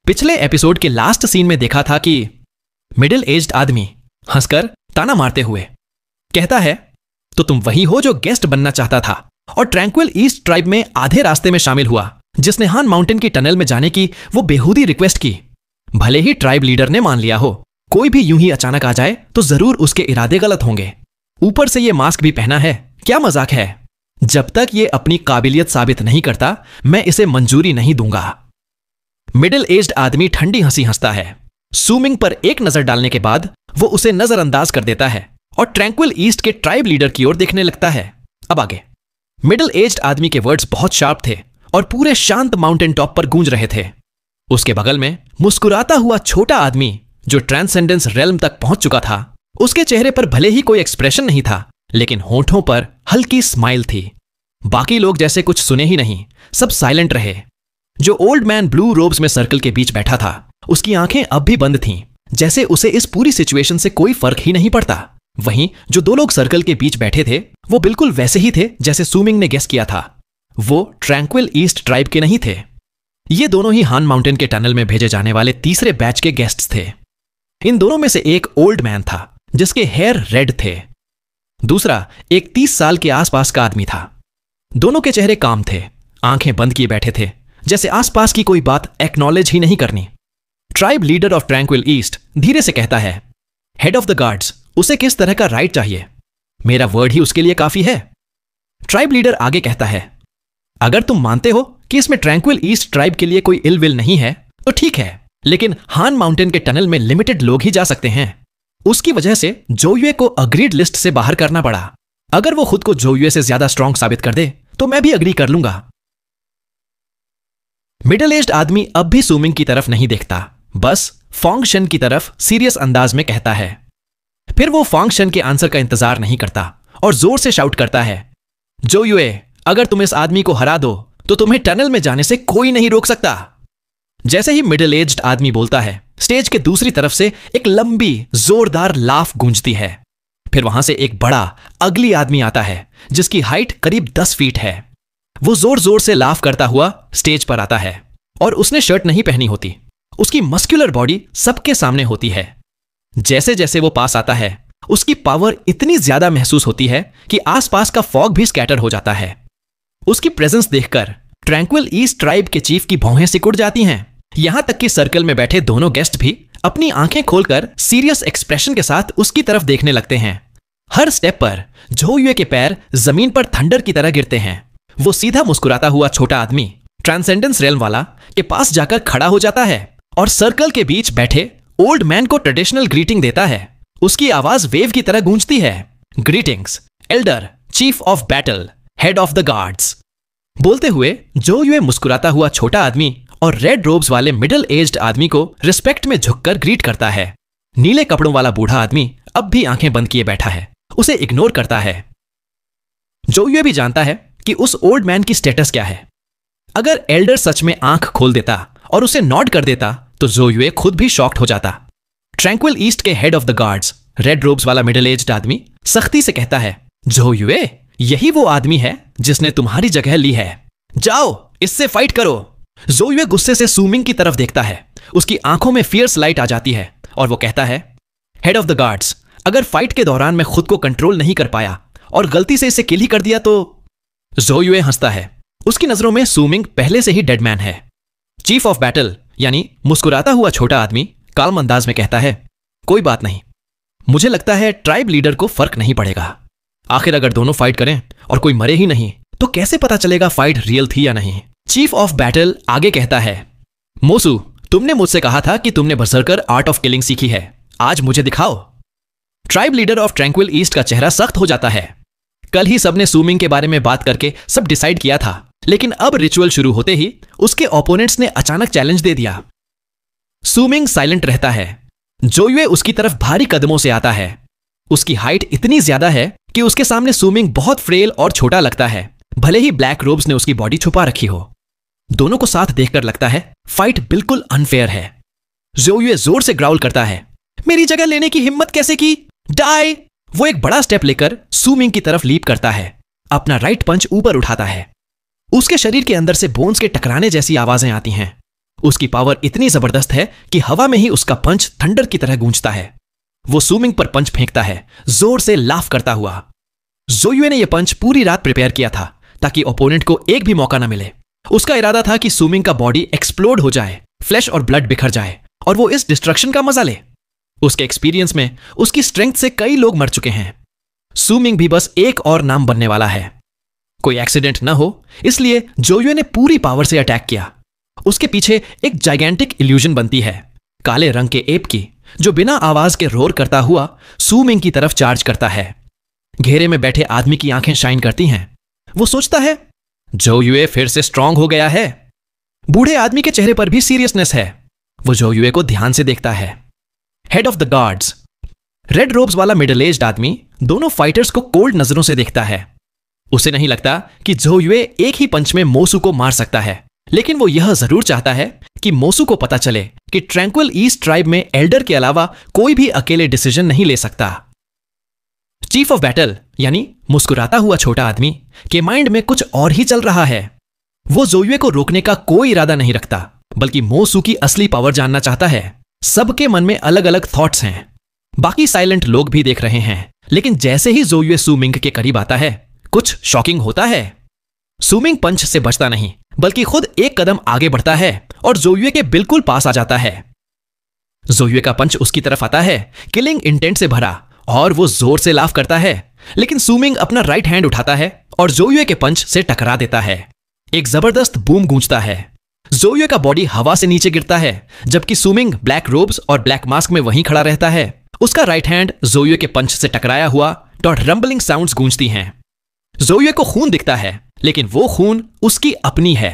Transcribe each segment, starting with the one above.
पिछले एपिसोड के last scene में देखा था कि मिडिल एज्ड आदमी हंसकर ताना मारते हुए कहता है, तो तुम वही हो जो गेस्ट बनना चाहता था और ट्रैंक्विल ईस्ट ट्राइब में आधे रास्ते में शामिल हुआ, जिसने हान माउंटेन की टनल में जाने की वो बेहूदी रिक्वेस्ट की। भले ही ट्राइब लीडर ने मान लिया हो, कोई भी यूं ही अचानक आ जाए तो जरूर उसके इरादे गलत होंगे। ऊपर से ये मास्क भी पहना है, क्या मजाक है। जब तक ये अपनी काबिलियत साबित नहीं करता, मैं इसे मंजूरी नहीं दूंगा। मिडिल एज्ड आदमी ठंडी हंसी हंसता है। सूमिंग पर एक नजर डालने के बाद वो उसे नजरअंदाज कर देता है और ट्रैंक्विल ईस्ट के ट्राइब लीडर की ओर देखने लगता है। अब आगे। मिडिल एज्ड आदमी के वर्ड्स बहुत शार्प थे और पूरे शांत माउंटेन टॉप पर गूंज रहे थे। उसके बगल में मुस्कुराता हुआ छोटा आदमी जो ट्रांसेंडेंस रेल्म तक पहुंच चुका था, उसके चेहरे पर भले ही कोई एक्सप्रेशन नहीं था, लेकिन होठों पर हल्की स्माइल थी। बाकी लोग जैसे कुछ सुने ही नहीं, सब साइलेंट रहे। जो ओल्ड मैन ब्लू रोब्स में सर्कल के बीच बैठा था, उसकी आंखें अब भी बंद थीं, जैसे उसे इस पूरी सिचुएशन से कोई फर्क ही नहीं पड़ता। वहीं जो दो लोग सर्कल के बीच बैठे थे, वो बिल्कुल वैसे ही थे जैसे सूमिंग ने गेस किया था। वो ट्रैंक्विल ईस्ट ट्राइब के नहीं थे। ये दोनों ही हान माउंटेन के टनल में भेजे जाने वाले तीसरे बैच के गेस्ट्स थे। इन दोनों में से एक ओल्ड मैन था जिसके हेयर रेड थे, दूसरा एक 30 साल के आसपास का आदमी था। दोनों के चेहरे काम थे, आंखें बंद किए बैठे थे, जैसे आसपास की कोई बात एक्नॉलेज ही नहीं करनी। Tribe leader of tranquil east धीरे से कहता है, हेड ऑफ द गार्ड्स, उसे किस तरह का राइट चाहिए? मेरा वर्ड ही उसके लिए काफी है। ट्राइब लीडर आगे कहता है, अगर तुम मानते हो कि इसमें ट्रैंक्विल ईस्ट ट्राइब के लिए कोई इल विल नहीं है तो ठीक है, लेकिन हान माउंटेन के टनल में लिमिटेड लोग ही जा सकते हैं। उसकी वजह से जोयुए को अग्रीड लिस्ट से बाहर करना पड़ा। अगर वो खुद को जोयुए से ज्यादा स्ट्रांग साबित कर दे तो मैं भी अग्री कर लूंगा। मिडिल एज्ड आदमी अब भी सूमिंग की तरफ नहीं देखता, बस फॉन्गशन की तरफ सीरियस अंदाज में कहता है। फिर वो फॉन्गशन के आंसर का इंतजार नहीं करता और जोर से शाउट करता है, जोयुए, अगर तुम इस आदमी को हरा दो तो तुम्हें टनल में जाने से कोई नहीं रोक सकता। जैसे ही मिडिल एज्ड आदमी बोलता है, स्टेज के दूसरी तरफ से एक लंबी जोरदार लाफ गूंजती है। फिर वहां से एक बड़ा अगली आदमी आता है जिसकी हाइट करीब 10 फीट है। वो जोर जोर से लाफ करता हुआ स्टेज पर आता है और उसने शर्ट नहीं पहनी होती। उसकी मस्कुलर बॉडी सबके सामने होती है। जैसे जैसे वो पास आता है, उसकी पावर इतनी ज्यादा महसूस होती है कि आसपास का फॉग भी स्कैटर हो जाता है। उसकी प्रेजेंस देखकर ट्रैंक्विल ईस्ट ट्राइब के चीफ की भौहें सिकुड़ जाती हैं। यहां तक कि सर्कल में बैठे दोनों गेस्ट भी अपनी आंखें खोलकर सीरियस एक्सप्रेशन के साथ उसकी तरफ देखने लगते हैं। हर स्टेप पर जोयुए के पैर जमीन पर थंडर की तरह गिरते हैं। वो सीधा मुस्कुराता हुआ छोटा आदमी ट्रांसेंडेंस रेल्म वाला के पास जाकर खड़ा हो जाता है और सर्कल के बीच बैठे ओल्ड मैन को ट्रेडिशनल ग्रीटिंग देता है। उसकी आवाज वेव की तरह गूंजती है, greetings Elder chief of battle, head of the guards. बोलते हुए जोयुए मुस्कुराता हुआ छोटा आदमी और रेड रोब्स वाले मिडिल एज्ड आदमी को रिस्पेक्ट में झुककर ग्रीट करता है। नीले कपड़ों वाला बूढ़ा आदमी अब भी आंखें बंद किए बैठा है, उसे इग्नोर करता है। जोयुए भी जानता है कि उस ओल्ड मैन की स्टेटस क्या है। अगर एल्डर सच में आंख खोल देता और उसे नॉड कर देता तो जोयुए खुद भी शॉक्ड हो जाता। ट्रैंक्विल ईस्ट के head of the guards, red ropes वाला मिडिल एज्ड आदमी सख्ती से कहता है, जोयुए, यही वो आदमी है जिसने तुम्हारी जगह ली है। जाओ, इससे फाइट करो। जोयुए गुस्से से सूमिंग की तरफ देखता है। उसकी आंखों में फियर्स लाइट आ जाती है और वो कहता है, हेड ऑफ द गार्ड्स, अगर फाइट के दौरान मैं खुद को कंट्रोल नहीं कर पाया और गलती से इसे किल ही कर दिया तो। जोयुए हंसता है। उसकी नजरों में सूमिंग पहले से ही डेड मैन है। चीफ ऑफ बैटल यानी मुस्कुराता हुआ छोटा आदमी काल्म अंदाज में कहता है, कोई बात नहीं, मुझे लगता है ट्राइब लीडर को फर्क नहीं पड़ेगा। आखिर अगर दोनों फाइट करें और कोई मरे ही नहीं तो कैसे पता चलेगा फाइट रियल थी या नहीं। चीफ ऑफ बैटल आगे कहता है, मोसू, तुमने मुझसे कहा था कि तुमने बरसरकर आर्ट ऑफ किलिंग सीखी है, आज मुझे दिखाओ। Tribe leader of tranquil east का चेहरा सख्त हो जाता है। कल ही सबने सूमिंग के बारे में बात करके सब डिसाइड किया था, लेकिन अब रिचुअल शुरू होते ही उसके ओपोनेंट्स ने अचानक चैलेंज दे दिया। सूमिंग साइलेंट रहता है। जोयुए उसकी तरफ भारी कदमों से आता है। उसकी हाइट इतनी ज्यादा है कि उसके सामने सूमिंग बहुत फ्रेल और छोटा लगता है, भले ही ब्लैक रोब्स ने उसकी बॉडी छुपा रखी हो। दोनों को साथ देखकर लगता है फाइट बिल्कुल अनफेयर है। जोयुए जोर से ग्राउल करता है, मेरी जगह लेने की हिम्मत कैसे की? डाई! वो एक बड़ा स्टेप लेकर सूमिंग की तरफ लीप करता है, अपना राइट पंच ऊपर उठाता है। उसके शरीर के अंदर से बोन्स के टकराने जैसी आवाजें आती हैं। उसकी पावर इतनी जबरदस्त है कि हवा में ही उसका पंच थंडर की तरह गूंजता है। वो सू मिंग पर पंच फेंकता है, जोर से लाफ करता हुआ। ज़ो युए ने यह पंच पूरी रात प्रिपेयर किया था ताकि ओपोनेंट को एक भी मौका ना मिले। उसका इरादा था कि सू मिंग का बॉडी एक्सप्लोड हो जाए, फ्लैश और ब्लड बिखर जाए और वो इस डिस्ट्रक्शन का मजा ले। उसके एक्सपीरियंस में उसकी स्ट्रेंथ से कई लोग मर चुके हैं। सू मिंग भी बस एक और नाम बनने वाला है। कोई एक्सीडेंट ना हो इसलिए ज़ो युए ने पूरी पावर से अटैक किया। उसके पीछे एक जाइगेंटिक इल्यूजन बनती है, काले रंग के एप की, जो बिना आवाज के रोर करता हुआ सू मिंग की तरफ चार्ज करता है। घेरे में बैठे आदमी की आंखें शाइन करती हैं। वो सोचता है ज़ो युए फिर से स्ट्रांग हो गया है। बूढ़े आदमी के चेहरे पर भी सीरियसनेस है। वो ज़ो युए को ध्यान से देखता है। Head of the guards, red ropes वाला मिडिल एज्ड आदमी दोनों फाइटर्स को कोल्ड नजरों से देखता है। उसे नहीं लगता कि ज़ो युए एक ही पंच में मोसू को मार सकता है, लेकिन वो यह जरूर चाहता है कि मोसू को पता चले कि ट्रैंक्विल ईस्ट ट्राइब में एल्डर के अलावा कोई भी अकेले डिसीजन नहीं ले सकता। चीफ ऑफ बैटल यानी मुस्कुराता हुआ छोटा आदमी के माइंड में कुछ और ही चल रहा है। वो ज़ो युए को रोकने का कोई इरादा नहीं रखता, बल्कि मोसू की असली पावर जानना चाहता है। सबके मन में अलग अलग थॉट्स हैं। बाकी साइलेंट लोग भी देख रहे हैं, लेकिन जैसे ही ज़ो युए सू मिंग के करीब आता है, कुछ शॉकिंग होता है। सू मिंग पंच से बचता नहीं, बल्कि खुद एक कदम आगे बढ़ता है और ज़ो युए के बिल्कुल पास आ जाता है। ज़ो युए का पंच उसकी तरफ आता है, किलिंग इंटेंट से भरा, और वो जोर से लाफ करता है, लेकिन सू मिंग अपना राइट हैंड उठाता है और ज़ो युए के पंच से टकरा देता है। एक जबरदस्त बूम गूंजता है। ज़ो युए का बॉडी हवा से नीचे गिरता है, जबकि सू मिंग ब्लैक रोब्स और ब्लैक मास्क में वहीं खड़ा रहता है। उसका राइट हैंड ज़ो युए के पंच से टकराया हुआ और रंबलिंग साउंड्स गूंजती हैं। ज़ो युए को खून दिखता है, लेकिन वो खून उसकी अपनी है।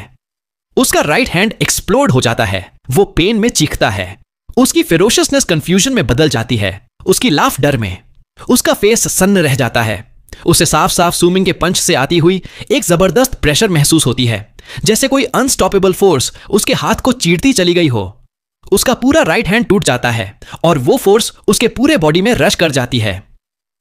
उसका राइट हैंड एक्सप्लोड हो जाता है। वो पेन में चीखता है। उसकी फेरोशियसनेस कंफ्यूजन में बदल जाती है, उसकी लाफ डर में। उसका फेस सन्न रह जाता है। उसे साफ साफ सू मिंग के पंच से आती हुई एक जबरदस्त प्रेशर महसूस होती है, जैसे कोई अनस्टॉपेबल फोर्स उसके हाथ को चीरती चली गई हो। उसका पूरा राइट हैंड टूट जाता है और वो फोर्स उसके पूरे बॉडी में रश कर जाती है।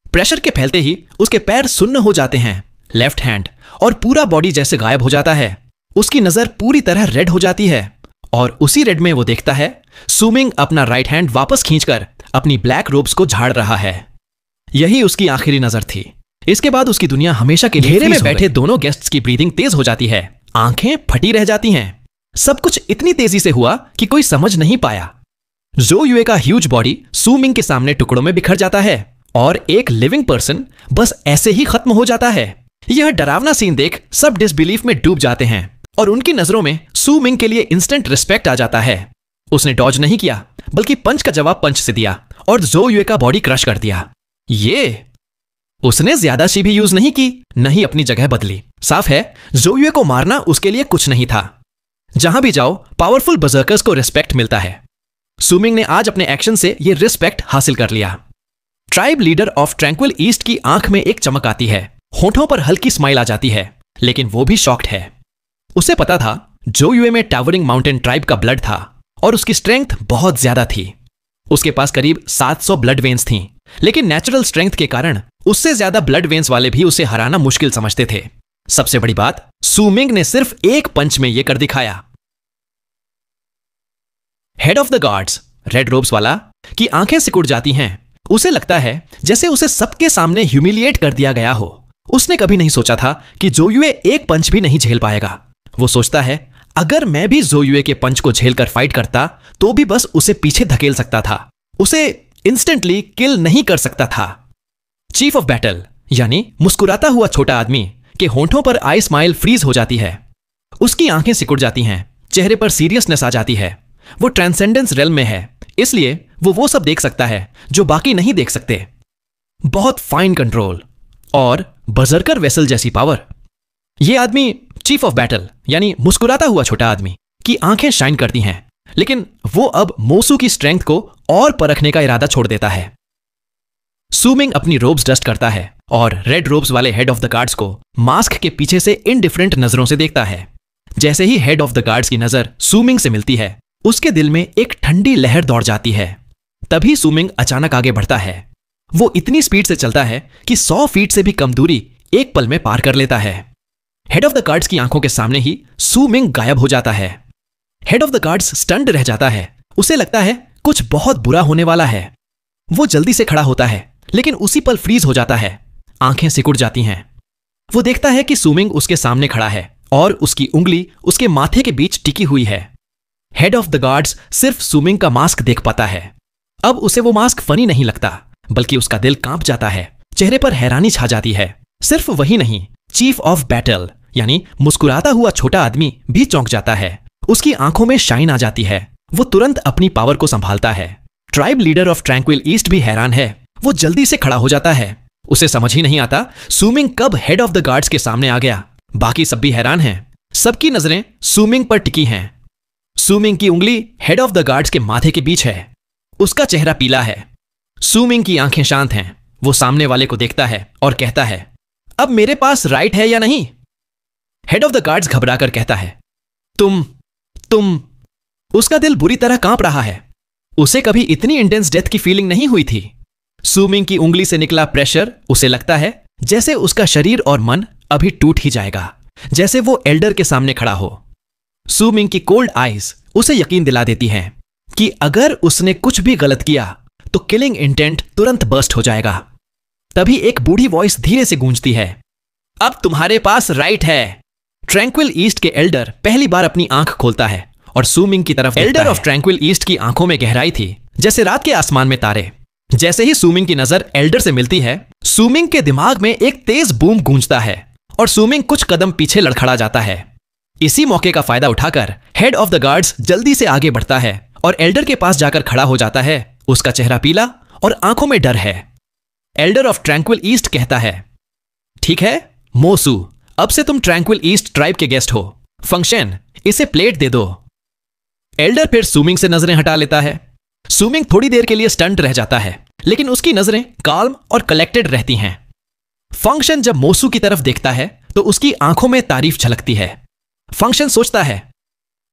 प्रेशर के फैलते ही उसके पैर सुन्न हो जाते हैं, लेफ्ट हैंड और पूरा बॉडी जैसे गायब हो जाता है। उसकी नजर पूरी तरह रेड हो जाती है और उसी रेड में वो देखता है सू मिंग अपना राइट हैंड वापस खींचकर अपनी ब्लैक रोब्स को झाड़ रहा है। यही उसकी आखिरी नजर थी। इसके बाद उसकी दुनिया हमेशा के लिए घेरे में बैठे दोनों गेस्ट्स की ब्रीदिंग तेज हो जाती है, आंखें फटी रह जाती हैं। सब कुछ इतनी तेजी से हुआ कि कोई समझ नहीं पाया। ज़ो युए का ह्यूज बॉडी सू मिंग के सामने टुकड़ों में बिखर जाता है और एक लिविंग पर्सन बस ऐसे ही खत्म हो जाता है। यह डरावना सीन देख सब डिसबिलीफ में डूब जाते हैं और उनकी नजरों में सू मिंग के लिए इंस्टेंट रिस्पेक्ट आ जाता है। उसने डॉज नहीं किया, बल्कि पंच का जवाब पंच से दिया और ज़ो युए का बॉडी क्रश कर दिया। उसने ज्यादा शी भी यूज नहीं की, नहीं अपनी जगह बदली। साफ है ज़ो युए को मारना उसके लिए कुछ नहीं था। जहां भी जाओ पावरफुल बर्जर्कर्स को रिस्पेक्ट मिलता है। सू मिंग ने आज अपने एक्शन से यह रिस्पेक्ट हासिल कर लिया। Tribe leader of tranquil east की आंख में एक चमक आती है, होठों पर हल्की स्माइल आ जाती है, लेकिन वो भी शॉक्ड है। उसे पता था ज़ो युए में टावरिंग माउंटेन ट्राइब का ब्लड था और उसकी स्ट्रेंथ बहुत ज्यादा थी। उसके पास करीब 700 ब्लड वेन्स थीं, लेकिन नेचुरल स्ट्रेंथ के कारण उससे ज्यादा ब्लड वेन्स वाले भी उसे हराना मुश्किल समझते थे। सबसे बड़ी बात, सू मिंग ने सिर्फ एक पंच में यह कर दिखाया। Head of the guards, red ropes वाला, की आंखें सिकुड़ जाती हैं। उसे लगता है जैसे उसे सबके सामने ह्यूमिलिएट कर दिया गया हो। उसने कभी नहीं सोचा था कि ज़ो युए एक पंच भी नहीं झेल पाएगा। वो सोचता है अगर मैं भी ज़ो युए के पंच को झेलकर फाइट करता तो भी बस उसे पीछे धकेल सकता था, उसे इंस्टेंटली किल नहीं कर सकता था। चीफ ऑफ बैटल यानी मुस्कुराता हुआ छोटा आदमी के होंठों पर आई स्माइल फ्रीज हो जाती है। उसकी आंखें सिकुड़ जाती हैं, चेहरे पर सीरियसनेस आ जाती है। वो ट्रांसेंडेंस रेल्म में है, इसलिए वो सब देख सकता है जो बाकी नहीं देख सकते। बहुत फाइन कंट्रोल और बर्जर्कर वेसल जैसी पावर। यह आदमी चीफ ऑफ बैटल यानी मुस्कुराता हुआ छोटा आदमी की आंखें शाइन करती हैं, लेकिन वो अब मोसू की स्ट्रेंथ को और परखने का इरादा छोड़ देता है। सू मिंग अपनी रोब्स डस्ट करता है और रेड रोब्स वाले हेड ऑफ द गार्ड्स को मास्क के पीछे से इनडिफरेंट नजरों से देखता है। जैसे ही हेड ऑफ द गार्ड्स की नजर सू मिंग से मिलती है, उसके दिल में एक ठंडी लहर दौड़ जाती है। तभी सू मिंग अचानक आगे बढ़ता है। वो इतनी स्पीड से चलता है कि 100 फीट से भी कम दूरी एक पल में पार कर लेता है। हेड ऑफ द गार्ड्स की आंखों के सामने ही सू मिंग गायब हो जाता है। Head of the guards stunned रह जाता है। उसे लगता है कुछ बहुत बुरा होने वाला है। वो जल्दी से खड़ा होता है, लेकिन उसी पल फ्रीज हो जाता है। आंखें सिकुड़ जाती हैं। वो देखता है कि सुमिंग उसके सामने खड़ा है और उसकी उंगली उसके माथे के बीच टिकी हुई है। हेड ऑफ द गार्ड्स सिर्फ सुमिंग का मास्क देख पाता है। अब उसे वो मास्क फनी नहीं लगता, बल्कि उसका दिल कांप जाता है। चेहरे पर हैरानी छा जाती है। सिर्फ वही नहीं, चीफ ऑफ बैटल यानी मुस्कुराता हुआ छोटा आदमी भी चौंक जाता है। उसकी आंखों में शाइन आ जाती है। वो तुरंत अपनी पावर को संभालता है। Tribe leader of tranquil east भी हैरान है। वो जल्दी से खड़ा हो जाता है। उसे समझ ही नहीं आता सुमिंग कब हेड ऑफ द गार्ड्स के सामने आ गया। बाकी सब भी हैरान हैं। सबकी नजरें सुमिंग पर टिकी हैं। सुमिंग की उंगली हेड ऑफ द गार्ड्स के माथे के बीच है। उसका चेहरा पीला है। सुमिंग की आंखें शांत हैं। वो सामने वाले को देखता है और कहता है, अब मेरे पास राइट है या नहीं? हेड ऑफ द गार्ड्स घबराकर कहता है, तुम उसका दिल बुरी तरह कांप रहा है। उसे कभी इतनी इंटेंस डेथ की फीलिंग नहीं हुई थी। सुमिंग की उंगली से निकला प्रेशर उसे लगता है जैसे उसका शरीर और मन अभी टूट ही जाएगा, जैसे वो एल्डर के सामने खड़ा हो। सुमिंग की कोल्ड आईज उसे यकीन दिला देती हैं कि अगर उसने कुछ भी गलत किया तो किलिंग इंटेंट तुरंत बर्स्ट हो जाएगा। तभी एक बूढ़ी वॉइस धीरे से गूंजती है, अब तुम्हारे पास राइट है। ट्रैंक्विल ईस्ट के एल्डर पहली बार अपनी आंख खोलता है और सुमिंग की तरफ। एल्डर ऑफ ट्रैंक्विल ईस्ट की आंखों में गहराई थी, जैसे रात के आसमान में तारे। जैसे ही सुमिंग की नजर एल्डर से मिलती है, सुमिंग के दिमाग में एक तेज बूम गूंजता है और सुमिंग कुछ कदम पीछे लड़खड़ा जाता है। इसी मौके का फायदा उठाकर हेड ऑफ द गार्ड्स जल्दी से आगे बढ़ता है और एल्डर के पास जाकर खड़ा हो जाता है। उसका चेहरा पीला और आंखों में डर है। एल्डर ऑफ ट्रैंक्विल ईस्ट कहता है, ठीक है मोसू, अब से तुम ट्रैंक्विल ईस्ट ट्राइब के गेस्ट हो। फंक्शन, इसे प्लेट दे दो। एल्डर फिर सुमिंग से नजरें हटा लेता है। सुमिंग थोड़ी देर के लिए स्टंट रह जाता है, लेकिन उसकी नजरें काल्म और कलेक्टेड रहती हैं। फंक्शन जब मोसू की तरफ देखता है तो उसकी आंखों में तारीफ झलकती है। फंक्शन सोचता है,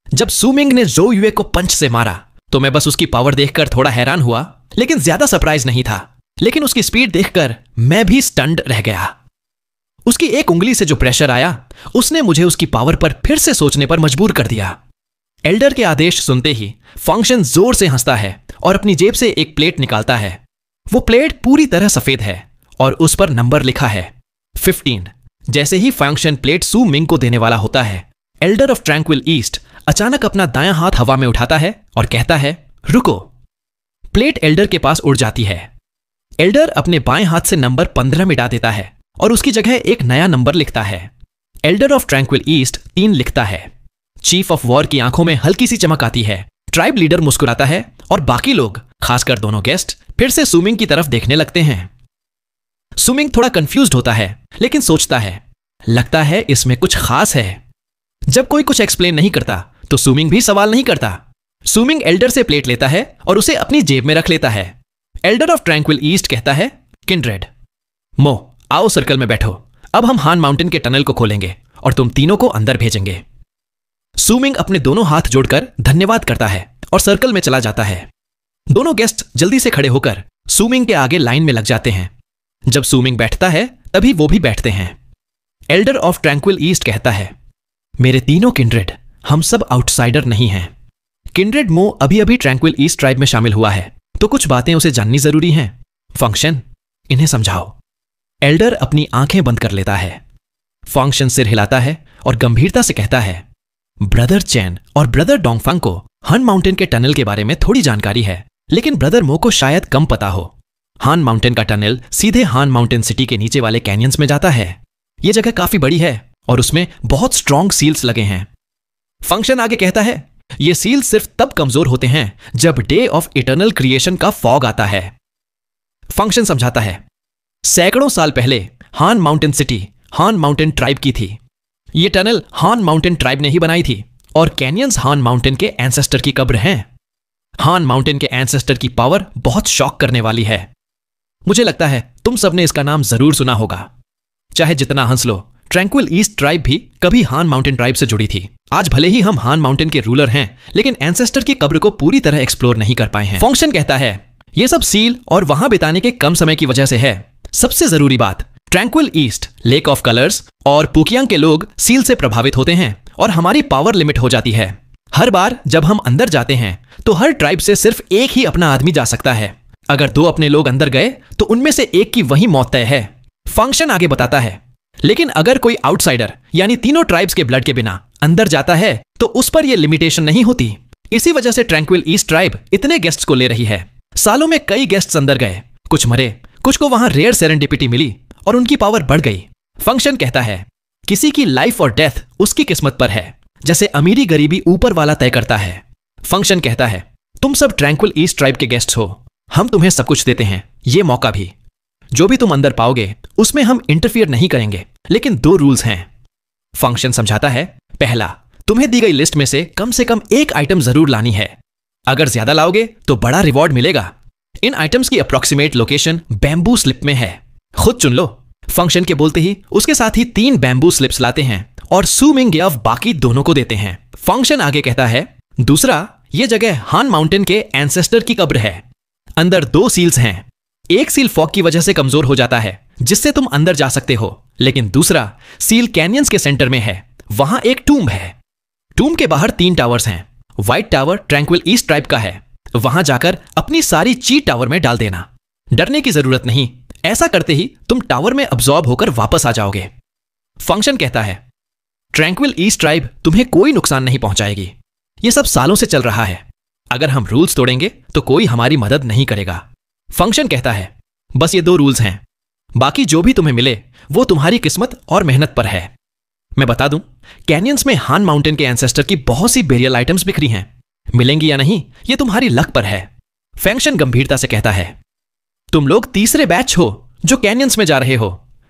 जब सुमिंग ने जो युए को पंच से मारा तो मैं बस उसकी पावर देखकर थोड़ा हैरान हुआ, लेकिन ज्यादा सरप्राइज नहीं था। लेकिन उसकी स्पीड देखकर मैं भी स्टन्ड रह गया। उसकी एक उंगली से जो प्रेशर आया, उसने मुझे उसकी पावर पर फिर से सोचने पर मजबूर कर दिया। एल्डर के आदेश सुनते ही फंक्शन जोर से हंसता है और अपनी जेब से एक प्लेट निकालता है। वो प्लेट पूरी तरह सफेद है और उस पर नंबर लिखा है 15। जैसे ही फंक्शन प्लेट सुमिंग को देने वाला होता है, एल्डर ऑफ ट्रैंक्विल ईस्ट अचानक अपना दायां हाथ हवा में उठाता है और कहता है, रुको। प्लेट एल्डर के पास उड़ जाती है। एल्डर अपने बाएं हाथ से नंबर 15 मिटा देता है और उसकी जगह एक नया नंबर लिखता है। एल्डर ऑफ ट्रैंक्विल ईस्ट 3 लिखता है। चीफ ऑफ वॉर की आंखों में हल्की सी चमक आती है। ट्राइब लीडर मुस्कुराता है और बाकी लोग, खासकर दोनों गेस्ट, फिर से सुमिंग की तरफ देखने लगते हैं। सुमिंग थोड़ा कंफ्यूज्ड होता है, लेकिन सोचता है, लगता है इसमें कुछ खास है। जब कोई कुछ एक्सप्लेन नहीं करता तो सुमिंग भी सवाल नहीं करता। सुमिंग एल्डर से प्लेट लेता है और उसे अपनी जेब में रख लेता है। एल्डर ऑफ ट्रैंक्विल ईस्ट कहता है, किंड्रेड, मो, आओ सर्कल में बैठो। अब हम हान माउंटेन के टनल को खोलेंगे और तुम तीनों को अंदर भेजेंगे। सुमिंग अपने दोनों हाथ जोड़कर धन्यवाद करता है और सर्कल में चला जाता है। दोनों गेस्ट जल्दी से खड़े होकर सुमिंग के आगे लाइन में लग जाते हैं। जब सुमिंग बैठता है तभी वो भी बैठते हैं। एल्डर ऑफ ट्रैंक्विल ईस्ट कहता है, मेरे तीनों किंड्रेड, हम सब आउटसाइडर नहीं हैं। किंड्रेड मो अभी अभी ट्रैंक्विल ईस्ट ट्राइब में शामिल हुआ है, तो कुछ बातें उसे जाननी जरूरी हैं। फंक्शन, इन्हें समझाओ। एल्डर अपनी आंखें बंद कर लेता है। फंक्शन सिर हिलाता है और गंभीरता से कहता है, ब्रदर चैन और ब्रदर डोंगफंग को हान माउंटेन के टनल के बारे में थोड़ी जानकारी है, लेकिन ब्रदर मो को शायद कम पता हो। हान माउंटेन का टनल सीधे हान माउंटेन सिटी के नीचे वाले कैनियंस में जाता है। यह जगह काफी बड़ी है और उसमें बहुत स्ट्रॉन्ग सील्स लगे हैं। फंक्शन आगे कहता है, ये सील्स सिर्फ तब कमजोर होते हैं जब डे ऑफ इटर्नल क्रिएशन का फॉग आता है। फंक्शन समझाता है, सैकड़ों साल पहले हान माउंटेन सिटी हान माउंटेन ट्राइब की थी। ये टनल हान माउंटेन ट्राइब ने ही बनाई थी और कैनियंस हान माउंटेन के एंसेस्टर की कब्र हैं। हान माउंटेन के एंसेस्टर की पावर बहुत शॉक करने वाली है। मुझे लगता है तुम सबने इसका नाम जरूर सुना होगा। चाहे जितना हंस लो, ट्रैंक्विल ईस्ट ट्राइब भी कभी हान माउंटेन ट्राइब से जुड़ी थी। आज भले ही हम हान माउंटेन के रूलर हैं, लेकिन एंसेस्टर की कब्र को पूरी तरह एक्सप्लोर नहीं कर पाए हैं। फंक्शन कहता है, यह सब सील और वहां बिताने के कम समय की वजह से है। सबसे जरूरी बात, tranquil east, lake of colours और पुकियांग के लोग सील से प्रभावित होते हैं और हमारी पावर लिमिट हो जाती है। हर बार जब हम अंदर जाते हैं तो हर ट्राइब से सिर्फ एक ही अपना आदमी जा सकता है। अगर 2 अपने लोग अंदर गए तो उनमें से एक की वही मौत तय है। फंक्शन आगे बताता है, लेकिन अगर कोई आउटसाइडर यानी तीनों ट्राइब्स के ब्लड के बिना अंदर जाता है तो उस पर यह लिमिटेशन नहीं होती। इसी वजह से ट्रैंक्विल ईस्ट ट्राइब इतने गेस्ट्स को ले रही है। सालों में कई गेस्ट्स अंदर गए, कुछ मरे, कुछ को वहां रेयर सेरेंडिपिटी मिली और उनकी पावर बढ़ गई। फंक्शन कहता है, किसी की लाइफ और डेथ उसकी किस्मत पर है, जैसे अमीरी गरीबी ऊपर वाला तय करता है। फंक्शन कहता है, तुम सब ट्रैंक्विल ईस्ट ट्राइब के गेस्ट्स हो, हम तुम्हें सब कुछ देते हैं, ये मौका भी। जो भी तुम अंदर पाओगे उसमें हम इंटरफियर नहीं करेंगे, लेकिन 2 रूल्स हैं। फंक्शन समझाता है, पहला, तुम्हें दी गई लिस्ट में से कम एक आइटम जरूर लानी है। अगर ज्यादा लाओगे तो बड़ा रिवॉर्ड मिलेगा। इन आइटम्स की अप्रोक्सीमेट लोकेशन बैम्बू स्लिप में है, खुद चुन लो। फंक्शन के बोलते ही उसके साथ ही 3 बैम्बू स्लिप्स लाते हैं और सू मिंग गियाफ बाकी दोनों को देते हैं। फंक्शन आगे कहता है, दूसरा, यह जगह हान माउंटेन के एंसेस्टर की कब्र है। अंदर 2 सील्स हैं। एक सील फॉग की वजह से कमजोर हो जाता है, जिससे तुम अंदर जा सकते हो, लेकिन दूसरा सील कैनियंस के सेंटर में है, वहां एक टूम्ब है। टूम्ब के बाहर 3 टावर्स हैं। White tower tranquil east tribe का है, वहां जाकर अपनी सारी चीट टावर में डाल देना। डरने की जरूरत नहीं, ऐसा करते ही तुम टावर में अब्सॉर्ब होकर वापस आ जाओगे। फंक्शन कहता है, ट्रैंक्विल ईस्ट ट्राइब तुम्हें कोई नुकसान नहीं पहुंचाएगी। यह सब सालों से चल रहा है। अगर हम रूल्स तोड़ेंगे तो कोई हमारी मदद नहीं करेगा। फंक्शन कहता है, बस ये 2 रूल्स हैं, बाकी जो भी तुम्हें मिले वो तुम्हारी किस्मत और मेहनत पर है। मैं बता दूं, कैनियंस में हान माउंटेन के एंसेस्टर की बहुत सी बेरियल आइटम्स बिखरी हैं। मिलेंगी या नहीं ये तुम्हारी लक पर है। फंक्शन गंभीरता से कहता है, तुम लोग तीसरे बैच हो जो कैनियंस में जा रहे हो।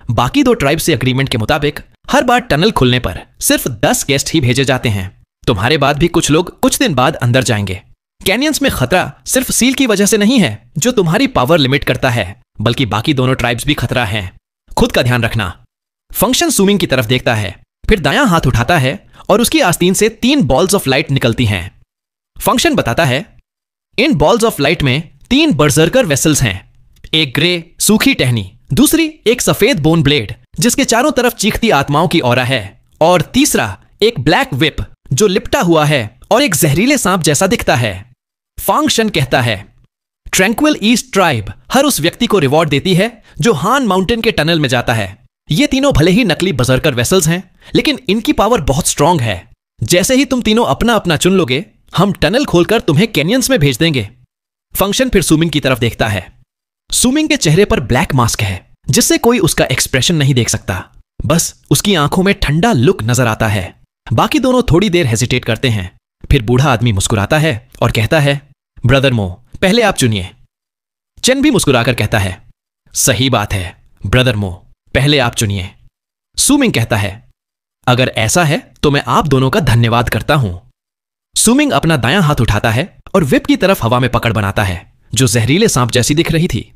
बाकी 2 ट्राइब से एग्रीमेंट के मुताबिक हर बार टनल खुलने पर सिर्फ 10 गेस्ट ही भेजे जाते हैं। तुम्हारे बाद भी कुछ लोग कुछ दिन बाद अंदर जाएंगे। कैनियंस में खतरा सिर्फ सील की वजह से नहीं है जो तुम्हारी पावर लिमिट करता है, बल्कि बाकी दोनों ट्राइब्स भी खतरा हैं। खुद का ध्यान रखना। फंक्शन सूमिंग की तरफ देखता है, फिर दायां हाथ उठाता है और उसकी आस्तीन से 3 बॉल्स ऑफ लाइट निकलती हैं। फंक्शन बताता है, इन बॉल्स ऑफ लाइट में 3 बर्जर्कर वेसल्स हैं। एक ग्रे सूखी टहनी, दूसरी एक सफेद बोन ब्लेड जिसके चारों तरफ चीखती आत्माओं की ऑरा है, और तीसरा एक ब्लैक विप जो लिपटा हुआ है और एक जहरीले सांप जैसा दिखता है। फंक्शन कहता है, ट्रैंक्विल ईस्ट ट्राइब हर उस व्यक्ति को रिवॉर्ड देती है जो हान माउंटेन के टनल में जाता है। ये तीनों भले ही नकली बर्जर्कर वेसल्स हैं, लेकिन इनकी पावर बहुत स्ट्रांग है। जैसे ही तुम तीनों अपना अपना चुन लोगे, हम टनल खोलकर तुम्हें कैनियंस में भेज देंगे। फंक्शन फिर सूमिंग की तरफ देखता है। सूमिंग के चेहरे पर ब्लैक मास्क है, जिससे कोई उसका एक्सप्रेशन नहीं देख सकता, बस उसकी आंखों में ठंडा लुक नजर आता है। बाकी दोनों थोड़ी देर हेजिटेट करते हैं, फिर बूढ़ा आदमी मुस्कुराता है और कहता है, ब्रदर मो, पहले आप चुनिए। चेन भी मुस्कुराकर कहता है, सही बात है ब्रदर मो, पहले आप चुनिए। सूमिंग कहता है, अगर ऐसा है तो मैं आप दोनों का धन्यवाद करता हूं। सूमिंग अपना दायां हाथ उठाता है और विप की तरफ हवा में पकड़ बनाता है, जो जहरीले सांप जैसी दिख रही थी।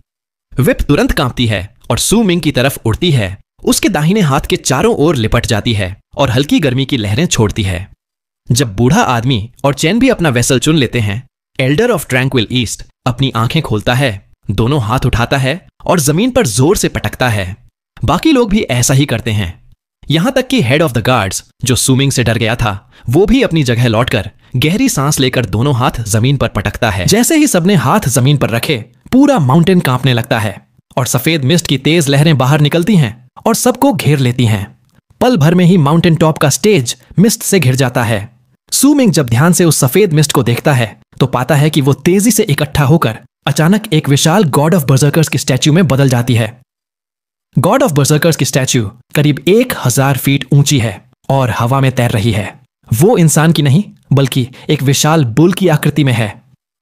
विप तुरंत कांपती है और सूमिंग की तरफ उड़ती है, उसके दाहिने हाथ के चारों ओर लिपट जाती है और हल्की गर्मी की लहरें छोड़ती है। जब बूढ़ा आदमी और चैन भी अपना वेसल चुन लेते हैं, एल्डर ऑफ ट्रैंक्विल ईस्ट अपनी आंखें खोलता है, दोनों हाथ उठाता है और जमीन पर जोर से पटकता है। बाकी लोग भी ऐसा ही करते हैं, यहां तक कि हेड ऑफ द गार्ड्स जो सूमिंग से डर गया था, वो भी अपनी जगह लौटकर गहरी सांस लेकर दोनों हाथ जमीन पर पटकता है। जैसे ही सबने हाथ जमीन पर रखे, पूरा माउंटेन कांपने लगता है और सफेद मिस्ट की तेज लहरें बाहर निकलती हैं और सबको घेर लेती हैं। पल भर में ही माउंटेन टॉप का स्टेज मिस्ट से घिर जाता है। सूमिंग जब ध्यान से उस सफेद मिस्ट को देखता है तो पाता है कि वो तेजी से इकट्ठा होकर अचानक एक विशाल गॉड ऑफ बर्जर्कर्स की स्टैच्यू में बदल जाती है। गॉड ऑफ बर्जर्कर्स की स्टैच्यू करीब 1000 फीट ऊंची है और हवा में तैर रही है। वो इंसान की नहीं बल्कि एक विशाल बुल की आकृति में है।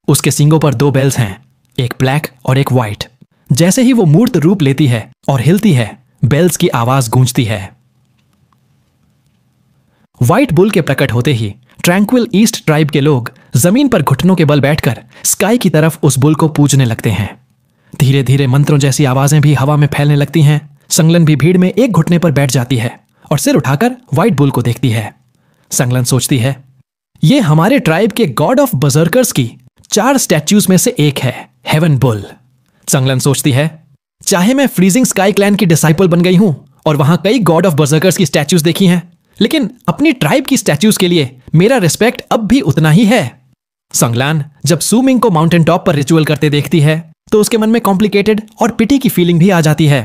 उसके सींगों पर 2 बेल्स हैं, एक ब्लैक और एक व्हाइट। जैसे ही वो मूर्त रूप लेती है और हिलती है, बेल्स की आवाज गूंजती है। व्हाइट बुल के प्रकट होते ही ट्रैंक्विल ईस्ट ट्राइब के लोग जमीन पर घुटनों के बल बैठकर स्काई की तरफ उस बुल को पूजने लगते हैं। धीरे धीरे मंत्रों जैसी आवाजें भी हवा में फैलने लगती हैं। संगलन भी भीड़ में एक घुटने पर बैठ जाती है और सिर उठाकर व्हाइट बुल को देखती है। संगलन सोचती है, ये हमारे ट्राइब के गॉड ऑफ बर्जर्कर्स की 4 स्टैच्यूज में से एक है, हेवन बुल। संगलन सोचती है, चाहे मैं फ्रीजिंग स्काई क्लैन की डिसाइपल बन गई हूं और वहां कई गॉड ऑफ बर्जर्कर्स की स्टैच्यूज देखी हैं, लेकिन अपनी ट्राइब की स्टैच्यूज के लिए मेरा रिस्पेक्ट अब भी उतना ही है। संगलान जब सू मिंग को माउंटेन टॉप पर रिचुअल करते देखती है तो उसके मन में कॉम्प्लिकेटेड और पिटी की फीलिंग भी आ जाती है।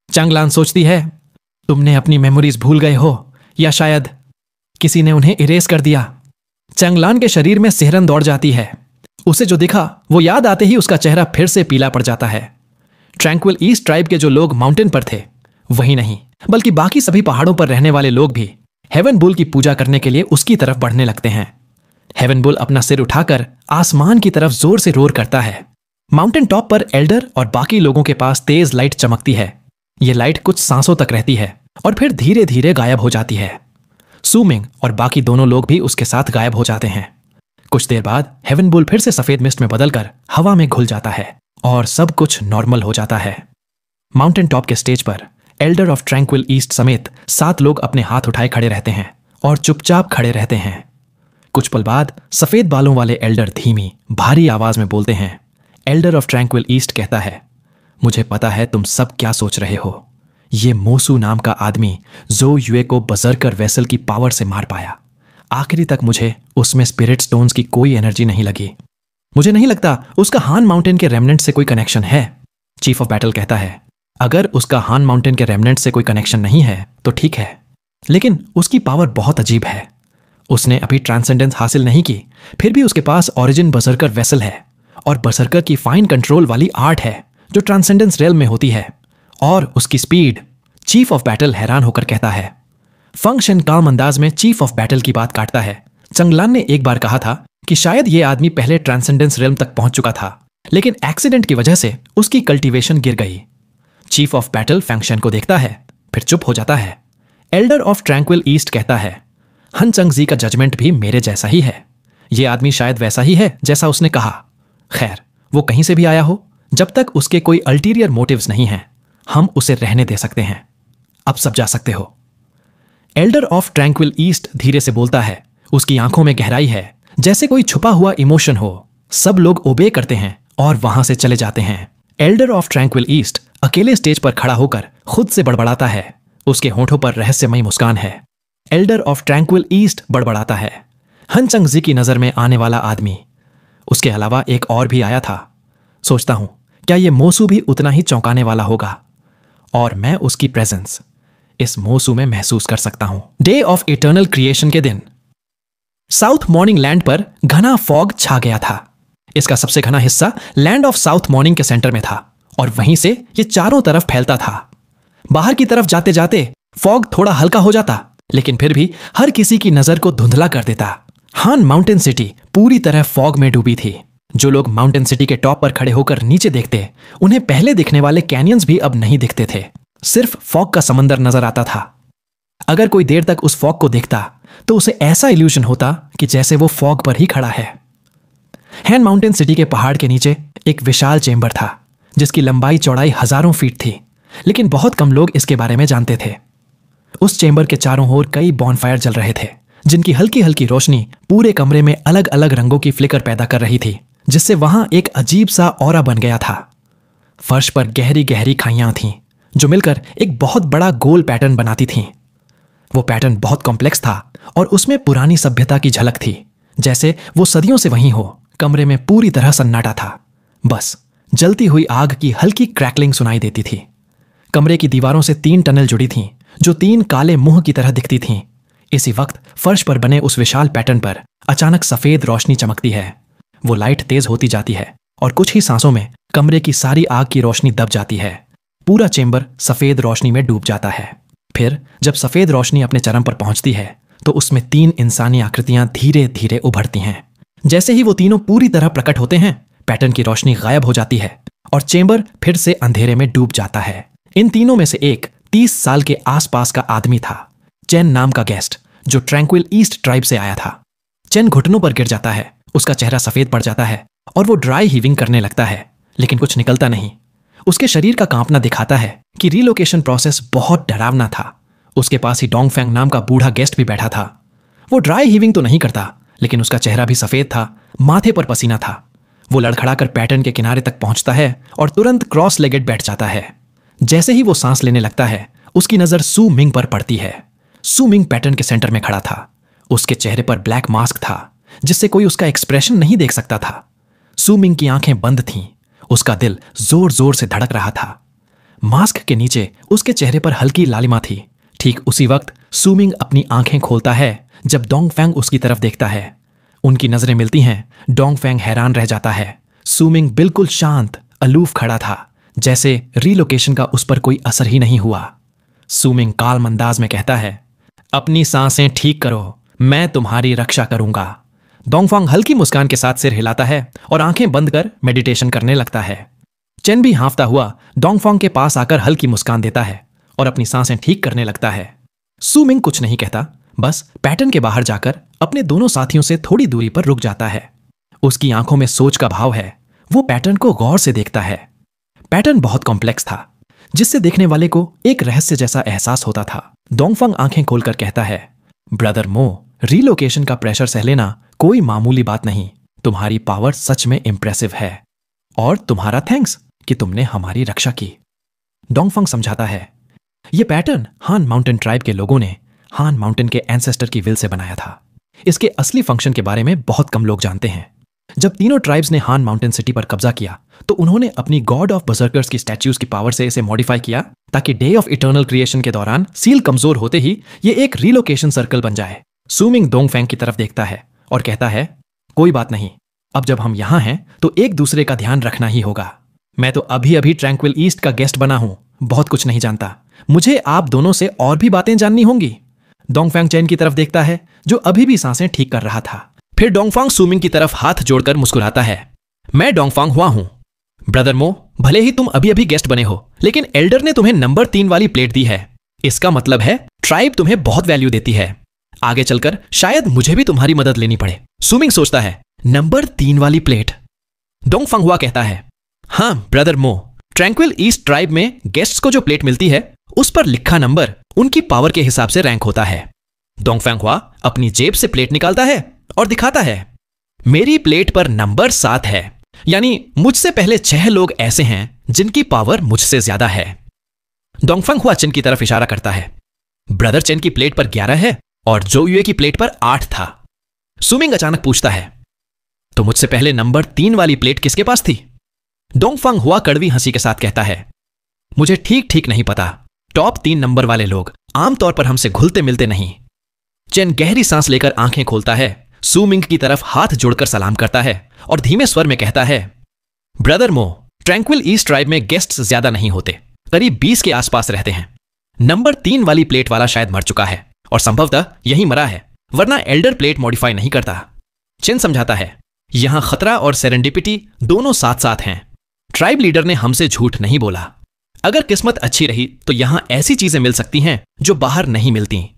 चंगलान सोचती है, तुमने अपनी मेमोरीज भूल गए हो या शायद किसी ने उन्हें इरेज कर दिया। चंगलान के शरीर में सिहरन दौड़ जाती है। उसे जो दिखा वो याद आते ही उसका चेहरा फिर से पीला पड़ जाता है। ट्रैंक्विल ईस्ट ट्राइब के जो लोग माउंटेन पर थे वही नहीं बल्कि बाकी सभी पहाड़ों पर रहने वाले लोग भी हेवन बुल की पूजा करने के लिए उसकी तरफ बढ़ने लगते हैं। हेवन बुल अपना सिर उठाकर आसमान की तरफ जोर से रोर करता है। माउंटेन टॉप पर एल्डर और बाकी लोगों के पास तेज लाइट चमकती है। यह लाइट कुछ सांसों तक रहती है और फिर धीरे धीरे गायब हो जाती है। सू मिंग और बाकी दोनों लोग भी उसके साथ गायब हो जाते हैं। कुछ देर बाद हेवन बुल फिर से सफेद मिस्ट में बदलकर हवा में घुल जाता है और सब कुछ नॉर्मल हो जाता है। माउंटेन टॉप के स्टेज पर एल्डर ऑफ ट्रैंक्विल ईस्ट समेत 7 लोग अपने हाथ उठाए खड़े रहते हैं और चुपचाप खड़े रहते हैं। कुछ पल बाद सफेद बालों वाले एल्डर धीमी भारी आवाज में बोलते हैं। एल्डर ऑफ ट्रैंक्विल ईस्ट कहता है, मुझे पता है तुम सब क्या सोच रहे हो। ये मोसू नाम का आदमी जो युए को बजरकर वेसल की पावर से मार पाया, आखिरी तक मुझे उसमें स्पिरिट स्टोन्स की कोई एनर्जी नहीं लगी। मुझे नहीं लगता उसका हान माउंटेन के रेमनेंट से कोई कनेक्शन है। चीफ ऑफ बैटल कहता है, अगर उसका हान माउंटेन के रेमनेंट से कोई कनेक्शन नहीं है तो ठीक है, लेकिन उसकी पावर बहुत अजीब है। उसने अभी ट्रांसेंडेंस हासिल नहीं की, फिर भी उसके पास ओरिजिन बजरकर वेसल है और बजरकर की फाइन कंट्रोल वाली आर्ट है जो ट्रांसेंडेंस रेल में होती है, और उसकी स्पीड। चीफ ऑफ बैटल हैरान होकर कहता है। फंक्शन काम अंदाज में चीफ ऑफ बैटल की बात काटता है। चंगलान ने एक बार कहा था कि शायद यह आदमी पहले ट्रांसेंडेंस रेल्म तक पहुंच चुका था, लेकिन एक्सीडेंट की वजह से उसकी कल्टीवेशन गिर गई। चीफ ऑफ बैटल फंक्शन को देखता है, फिर चुप हो जाता है। एल्डर ऑफ ट्रैंक्विल ईस्ट कहता है, हन चंगजी का जजमेंट भी मेरे जैसा ही है। यह आदमी शायद वैसा ही है जैसा उसने कहा। खैर, वो कहीं से भी आया हो, जब तक उसके कोई अल्टीरियर मोटिव्स नहीं हैं, हम उसे रहने दे सकते हैं। अब सब जा सकते हो। एल्डर ऑफ ट्रैंक्विल ईस्ट धीरे से बोलता है। उसकी आंखों में गहराई है, जैसे कोई छुपा हुआ इमोशन हो। सब लोग ओबे करते हैं और वहां से चले जाते हैं। एल्डर ऑफ ट्रैंक्विल ईस्ट अकेले स्टेज पर खड़ा होकर खुद से बड़बड़ाता है। उसके होठों पर रहस्यमयी मुस्कान है। एल्डर ऑफ ट्रैंक्विल ईस्ट बड़बड़ाता है, हन चंगजी की नजर में आने वाला आदमी। उसके अलावा एक और भी आया था। सोचता हूं क्या यह मोसू भी उतना ही चौंकाने वाला होगा, और मैं उसकी प्रेजेंस इस मोसू में महसूस कर सकता हूं। डे ऑफ इटर्नल क्रिएशन के दिन साउथ मॉर्निंग लैंड पर घना फॉग छा गया था। इसका सबसे घना हिस्सा लैंड ऑफ साउथ मॉर्निंग के सेंटर में था और वहीं से यह चारों तरफ फैलता था। बाहर की तरफ जाते जाते फॉग थोड़ा हल्का हो जाता, लेकिन फिर भी हर किसी की नजर को धुंधला कर देता। हान माउंटेन सिटी पूरी तरह फॉग में डूबी थी। जो लोग माउंटेन सिटी के टॉप पर खड़े होकर नीचे देखते, उन्हें पहले दिखने वाले कैनियंस भी अब नहीं दिखते थे। सिर्फ फॉग का समंदर नजर आता था। अगर कोई देर तक उस फॉग को देखता तो उसे ऐसा इल्यूजन होता कि जैसे वो फॉग पर ही खड़ा है। हैन माउंटेन सिटी के पहाड़ के नीचे एक विशाल चेंबर था जिसकी लंबाई चौड़ाई हजारों फीट थी, लेकिन बहुत कम लोग इसके बारे में जानते थे। उस चेंबर के चारों ओर कई बॉनफायर जल रहे थे, जिनकी हल्की हल्की रोशनी पूरे कमरे में अलग अलग रंगों की फ्लिकर पैदा कर रही थी, जिससे वहां एक अजीब सा ऑरा बन गया था। फर्श पर गहरी गहरी खाइयां थीं जो मिलकर एक बहुत बड़ा गोल पैटर्न बनाती थीं। वो पैटर्न बहुत कॉम्प्लेक्स था और उसमें पुरानी सभ्यता की झलक थी, जैसे वो सदियों से वहीं हो। कमरे में पूरी तरह सन्नाटा था, बस जलती हुई आग की हल्की क्रैकलिंग सुनाई देती थी। कमरे की दीवारों से 3 टनल जुड़ी थीं जो 3 काले मुंह की तरह दिखती थीं। इसी वक्त फर्श पर बने उस विशाल पैटर्न पर अचानक सफेद रोशनी चमकती है। वो लाइट तेज होती जाती है और कुछ ही सांसों में कमरे की सारी आग की रोशनी दब जाती है। पूरा चेंबर सफेद रोशनी में डूब जाता है। फिर जब सफेद रोशनी अपने चरम पर पहुंचती है तो उसमें 3 इंसानी आकृतियां धीरे धीरे उभरती हैं। जैसे ही वो तीनों पूरी तरह प्रकट होते हैं, पैटर्न की रोशनी गायब हो जाती है और चेंबर फिर से अंधेरे में डूब जाता है। इन तीनों में से एक 30 साल के आसपास का आदमी था, चेन नाम का गेस्ट, जो ट्रैंक्विल ईस्ट ट्राइब से आया था। चेन घुटनों पर गिर जाता है, उसका चेहरा सफेद पड़ जाता है और वो ड्राई हीविंग करने लगता है, लेकिन कुछ निकलता नहीं। उसके शरीर का कांपना दिखाता है कि रिलोकेशन प्रोसेस बहुत डरावना था। उसके पास ही डोंगफेंग नाम का बूढ़ा गेस्ट भी बैठा था। वो ड्राई हीविंग तो नहीं करता, लेकिन उसका चेहरा भी सफेद था, माथे पर पसीना था। वो लड़खड़ाकर पैटर्न के किनारे तक पहुंचता है और तुरंत क्रॉस लेगेड बैठ जाता है। जैसे ही वो सांस लेने लगता है, उसकी नजर सू मिंग पर पड़ती है। सुमिंग पैटर्न के सेंटर में खड़ा था। उसके चेहरे पर ब्लैक मास्क था जिससे कोई उसका एक्सप्रेशन नहीं देख सकता था। सुमिंग की आंखें बंद थीं। उसका दिल जोर जोर से धड़क रहा था। मास्क के नीचे उसके चेहरे पर हल्की लालिमा थी। ठीक उसी वक्त सुमिंग अपनी आंखें खोलता है जब डोंगफेंग उसकी तरफ देखता है। उनकी नजरें मिलती हैं। डोंगफेंग हैरान रह जाता है। सुमिंग बिल्कुल शांत, अलूफ खड़ा था, जैसे रीलोकेशन का उस पर कोई असर ही नहीं हुआ। सुमिंग काल्म अंदाज में कहता है, अपनी सांसें ठीक करो, मैं तुम्हारी रक्षा करूंगा। डोंगफेंग हल्की मुस्कान के साथ सिर हिलाता है और आंखें बंद कर मेडिटेशन करने लगता है। चेन भी हाँफता हुआ डोंगफेंग के पास आकर हल्की मुस्कान देता है और अपनी सांसें ठीक करने लगता है। सुमिंग कुछ नहीं कहता, बस पैटर्न के बाहर जाकर अपने दोनों साथियों से थोड़ी दूरी पर रुक जाता है। उसकी आंखों में सोच का भाव है। वो पैटर्न को गौर से देखता है। पैटर्न बहुत कॉम्प्लेक्स था, जिससे देखने वाले को एक रहस्य जैसा एहसास होता था। डोंगफेंग आंखें खोलकर कहता है, ब्रदर मो, रीलोकेशन का प्रेशर सह लेना कोई मामूली बात नहीं। तुम्हारी पावर सच में इंप्रेसिव है और तुम्हारा थैंक्स कि तुमने हमारी रक्षा की। डोंगफेंग समझाता है, यह पैटर्न हान माउंटेन ट्राइब के लोगों ने हान माउंटेन के एंसेस्टर की विल से बनाया था। इसके असली फंक्शन के बारे में बहुत कम लोग जानते हैं। जब तीनों ट्राइब्स ने हान माउंटेन सिटी पर कब्जा किया तो उन्होंने अपनी गॉड ऑफ बर्सर्कर्स की स्टैच्यूज की पावर से इसे मॉडिफाई किया ताकि डे ऑफ इटर्नल क्रिएशन के दौरान सील कमजोर होते ही ये एक रीलोकेशन सर्कल बन जाए। सुमिंग डोंगफेंग की तरफ देखता है और कहता है, कोई बात नहीं, अब जब हम यहां हैं तो एक दूसरे का ध्यान रखना ही होगा। मैं तो अभी अभी ट्रैंक्विल ईस्ट का गेस्ट बना हूं, बहुत कुछ नहीं जानता। मुझे आप दोनों से और भी बातें जाननी होंगी। डोंगफेंग चेन की तरफ देखता है जो अभी भी सांसें ठीक कर रहा था। फिर डोंगफेंग सुमिंग की तरफ हाथ जोड़कर मुस्कुराता है, मैं डोंगफेंग हुआ हूं। ब्रदर मो, भले ही तुम अभी अभी गेस्ट बने हो, लेकिन एल्डर ने तुम्हें नंबर 3 वाली प्लेट दी है। इसका मतलब है ट्राइब तुम्हें बहुत वैल्यू देती है। आगे चलकर शायद मुझे भी तुम्हारी मदद लेनी पड़े। सुमिंग सोचता है, नंबर 3 वाली प्लेट। डोंगफेंग हुआ कहता है, हां ब्रदर मो, ट्रैंक्विल ईस्ट ट्राइब में गेस्ट्स को जो प्लेट मिलती है उस पर लिखा नंबर उनकी पावर के हिसाब से रैंक होता है। डोंगफेंग हुआ अपनी जेब से प्लेट निकालता है और दिखाता है, मेरी प्लेट पर नंबर 7 है, यानी मुझसे पहले 6 लोग ऐसे हैं जिनकी पावर मुझसे ज्यादा है। डोंगफेंग हुआ चेन की तरफ इशारा करता है, ब्रदर चेन की प्लेट पर 11 है और जो यूए की प्लेट पर 8 था। सुमिंग अचानक पूछता है, तो मुझसे पहले नंबर 3 वाली प्लेट किसके पास थी? डोंगफेंग हुआ कड़वी हंसी के साथ कहता है, मुझे ठीक नहीं पता। टॉप 3 नंबर वाले लोग आमतौर पर हमसे घुलते मिलते नहीं। चेन गहरी सांस लेकर आंखें खोलता है, सुमिंग की तरफ हाथ जोड़कर सलाम करता है और धीमे स्वर में कहता है, ब्रदर मो, ट्रैंक्विल ईस्ट ट्राइब में गेस्ट्स ज्यादा नहीं होते, करीब 20 के आसपास रहते हैं। नंबर 3 वाली प्लेट वाला शायद मर चुका है और संभवतः यहीं मरा है, वरना एल्डर प्लेट मॉडिफाई नहीं करता। चेन समझाता है, यहां खतरा और सेरेंडिपिटी दोनों साथ साथ हैं। ट्राइब लीडर ने हमसे झूठ नहीं बोला। अगर किस्मत अच्छी रही तो यहां ऐसी चीजें मिल सकती हैं जो बाहर नहीं मिलती।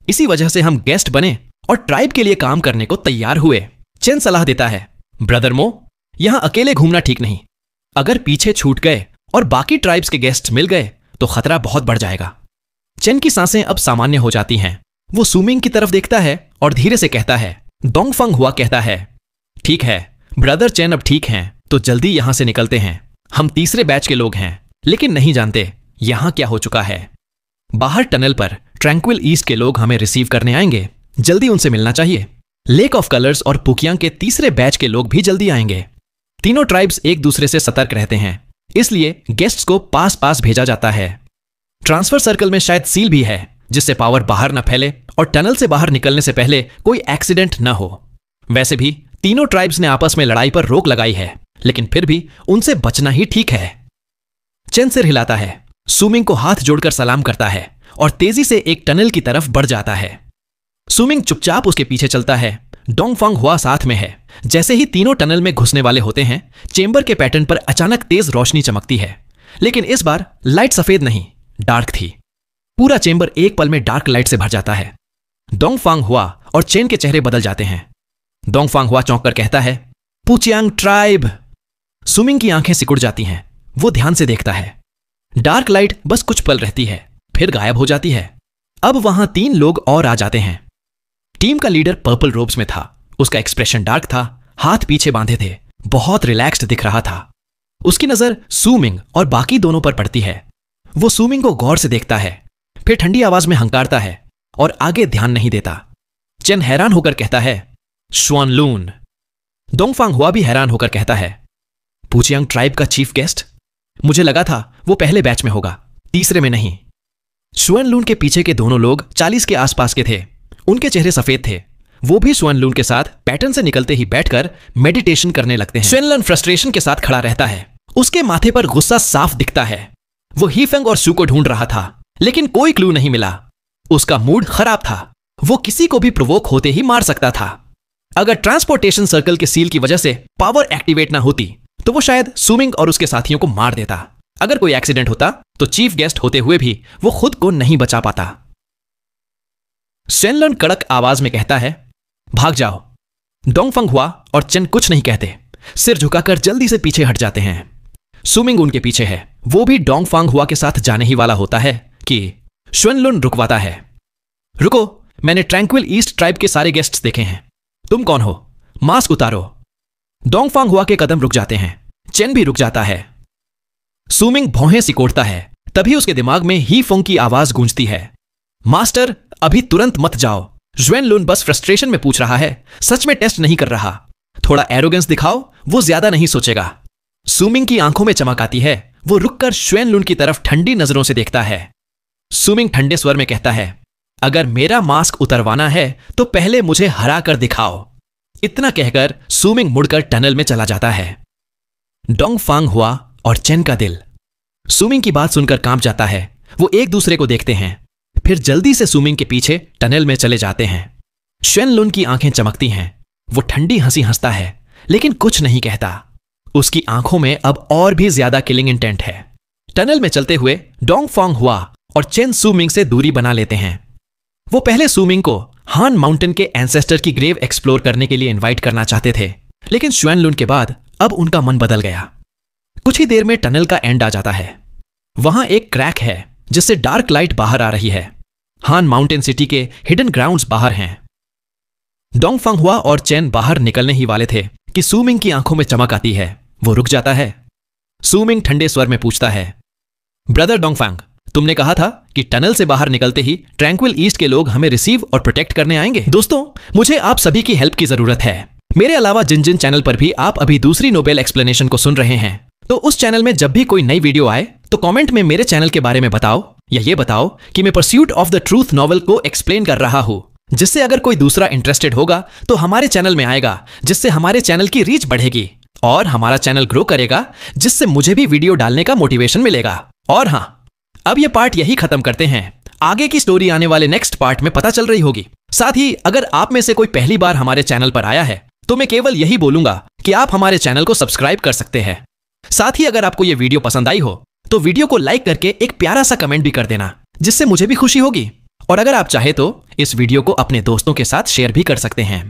इसी वजह से हम गेस्ट बने और ट्राइब के लिए काम करने को तैयार हुए। चेन सलाह देता है, ब्रदर मो, यहां अकेले घूमना ठीक नहीं। अगर पीछे छूट गए और बाकी ट्राइब्स के गेस्ट मिल गए तो खतरा बहुत बढ़ जाएगा। चेन की सांसें अब सामान्य हो जाती हैं। वो सुमिंग की तरफ देखता है और धीरे से कहता है, डोंगफेंग हुआ कहता है, ठीक है ब्रदर चेन, अब ठीक हैं तो जल्दी यहां से निकलते हैं। हम तीसरे बैच के लोग हैं, लेकिन नहीं जानते यहां क्या हो चुका है। बाहर टनल पर ट्रैंक्विल ईस्ट के लोग हमें रिसीव करने आएंगे, जल्दी उनसे मिलना चाहिए। लेक ऑफ कलर्स और पुकियांग के तीसरे बैच के लोग भी जल्दी आएंगे। तीनों ट्राइब्स एक दूसरे से सतर्क रहते हैं, इसलिए गेस्ट्स को पास पास भेजा जाता है। ट्रांसफर सर्कल में शायद सील भी है, जिससे पावर बाहर न फैले और टनल से बाहर निकलने से पहले कोई एक्सीडेंट न हो। वैसे भी तीनों ट्राइब्स ने आपस में लड़ाई पर रोक लगाई है, लेकिन फिर भी उनसे बचना ही ठीक है। चेन सिर हिलाता है, सुमिंग को हाथ जोड़कर सलाम करता है और तेजी से एक टनल की तरफ बढ़ जाता है। सुमिंग चुपचाप उसके पीछे चलता है। डोंगफेंग हुआ साथ में है। जैसे ही तीनों टनल में घुसने वाले होते हैं, चेंबर के पैटर्न पर अचानक तेज रोशनी चमकती है, लेकिन इस बार लाइट सफेद नहीं, डार्क थी। पूरा चेंबर एक पल में डार्क लाइट से भर जाता है। डोंगफेंग हुआ और चेन के चेहरे बदल जाते हैं। डोंगफेंग हुआ चौंक कर कहता है, पुचियांग ट्राइब। सुमिंग की आंखें सिकुड़ जाती हैं। वो ध्यान से देखता है। डार्क लाइट बस कुछ पल रहती है, फिर गायब हो जाती है। अब वहां 3 लोग और आ जाते हैं। टीम का लीडर पर्पल रोब्स में था। उसका एक्सप्रेशन डार्क था, हाथ पीछे बांधे थे, बहुत रिलैक्स्ड दिख रहा था। उसकी नजर सुमिंग और बाकी दोनों पर पड़ती है। वो सुमिंग को गौर से देखता है, फिर ठंडी आवाज में हंकारता है, और आगे ध्यान नहीं देता। चेन हैरान होकर कहता है, शुआनलून। डोंगफांग हुआ भी हैरान होकर कहता है, पुचियांग ट्राइब का चीफ गेस्ट? मुझे लगा था वो पहले बैच में होगा, तीसरे में नहीं। शुआनलून के पीछे के दोनों लोग 40 के आसपास के थे। उनके चेहरे सफेद थे। वो भी शुआनलून के साथ पैटर्न से निकलते ही बैठकर मेडिटेशन करने लगते हैं। शुआनलून फ्रस्ट्रेशन के साथ खड़ा रहता है। उसके माथे पर गुस्सा साफ दिखता है। वो हीफेंग और शू को ढूंढ रहा था, लेकिन कोई क्लू नहीं मिला। उसका मूड खराब था। वो किसी को भी प्रोवोक होते ही मार सकता था। अगर ट्रांसपोर्टेशन सर्कल के सील की वजह से पावर एक्टिवेट ना होती तो वो शायद सुमिंग और उसके साथियों को मार देता। अगर कोई एक्सीडेंट होता तो चीफ गेस्ट होते हुए भी वो खुद को नहीं बचा पाता। शेनलन कड़क आवाज में कहता है, भाग जाओ। डोंगफंग हुआ और चेन कुछ नहीं कहते, सिर झुकाकर जल्दी से पीछे हट जाते हैं। सुमिंग उनके पीछे है। वो भी डोंगफांग हुआ के साथ जाने ही वाला होता है कि शुआनलून रुकवाता है। रुको, मैंने ट्रैंक्विल ईस्ट ट्राइब के सारे गेस्ट्स देखे हैं। तुम कौन हो? मास्क उतारो। डोंगफांग हुआ के कदम रुक जाते हैं। चेन भी रुक जाता है। सुमिंग भौहें सिकोड़ता है। तभी उसके दिमाग में ही फोंग की आवाज गूंजती है, मास्टर अभी तुरंत मत जाओ। शुआनलून बस फ्रस्ट्रेशन में पूछ रहा है, सच में टेस्ट नहीं कर रहा। थोड़ा एरोगेंस दिखाओ, वो ज्यादा नहीं सोचेगा। सुमिंग की आंखों में चमक आती है। वो रुककर शुआनलून की तरफ ठंडी नजरों से देखता है। सुमिंग ठंडे स्वर में कहता है, अगर मेरा मास्क उतरवाना है तो पहले मुझे हरा कर दिखाओ। इतना कहकर सुमिंग मुड़कर टनल में चला जाता है। डोंगफांग हुआ और चेन का दिल सुमिंग की बात सुनकर कांप जाता है। वो एक दूसरे को देखते हैं, फिर जल्दी से सुमिंग के पीछे टनल में चले जाते हैं। शुआनलून की आंखें चमकती हैं। वो ठंडी हंसी हंसता है, लेकिन कुछ नहीं कहता। उसकी आंखों में अब और भी ज्यादा किलिंग इंटेंट है। टनल में चलते हुए डोंगफांग हुआ और चेन सुमिंग से दूरी बना लेते हैं। वो पहले सुमिंग को हान माउंटेन के एंसेस्टर की ग्रेव एक्सप्लोर करने के लिए इनवाइट करना चाहते थे, लेकिन शुआनलून के बाद अब उनका मन बदल गया। कुछ ही देर में टनल का एंड आ जाता है। वहां एक क्रैक है जिससे डार्क लाइट बाहर आ रही है। हान माउंटेन सिटी के हिडन ग्राउंड्स बाहर हैं। डोंगफांग हुआ और चेन बाहर निकलने ही वाले थे कि सुमिंग की आंखों में चमक आती है। वो रुक जाता है। सुमिंग ठंडे स्वर में पूछता है, ब्रदर डोंगफांग, तुमने कहा था कि टनल से बाहर निकलते ही ट्रैंक्विल ईस्ट के लोग हमें रिसीव और प्रोटेक्ट करने आएंगे। दोस्तों, मुझे आप सभी की हेल्प की जरूरत है। मेरे अलावा जिन जिन चैनल पर भी आप अभी दूसरी नोबेल एक्सप्लेनेशन को सुन रहे हैं, तो उस चैनल में जब भी कोई नई वीडियो आए तो कमेंट में मेरे चैनल के बारे में बताओ, या ये बताओ कि मैं pursuit of the truth novel को एक्सप्लेन कर रहा हूं, जिससे अगर कोई दूसरा इंटरेस्टेड होगा तो हमारे चैनल में आएगा, जिससे हमारे चैनल की रीच बढ़ेगी और हमारा चैनल ग्रो करेगा, जिससे मुझे भी वीडियो डालने का मोटिवेशन मिलेगा। और हाँ, अब ये पार्ट यही खत्म करते हैं। आगे की स्टोरी आने वाले नेक्स्ट पार्ट में पता चल रही होगी। साथ ही अगर आप में से कोई पहली बार हमारे चैनल पर आया है तो मैं केवल यही बोलूंगा कि आप हमारे चैनल को सब्सक्राइब कर सकते हैं। साथ ही अगर आपको ये वीडियो पसंद आई हो तो वीडियो को लाइक करके एक प्यारा सा कमेंट भी कर देना, जिससे मुझे भी खुशी होगी। और अगर आप चाहे तो इस वीडियो को अपने दोस्तों के साथ शेयर भी कर सकते हैं।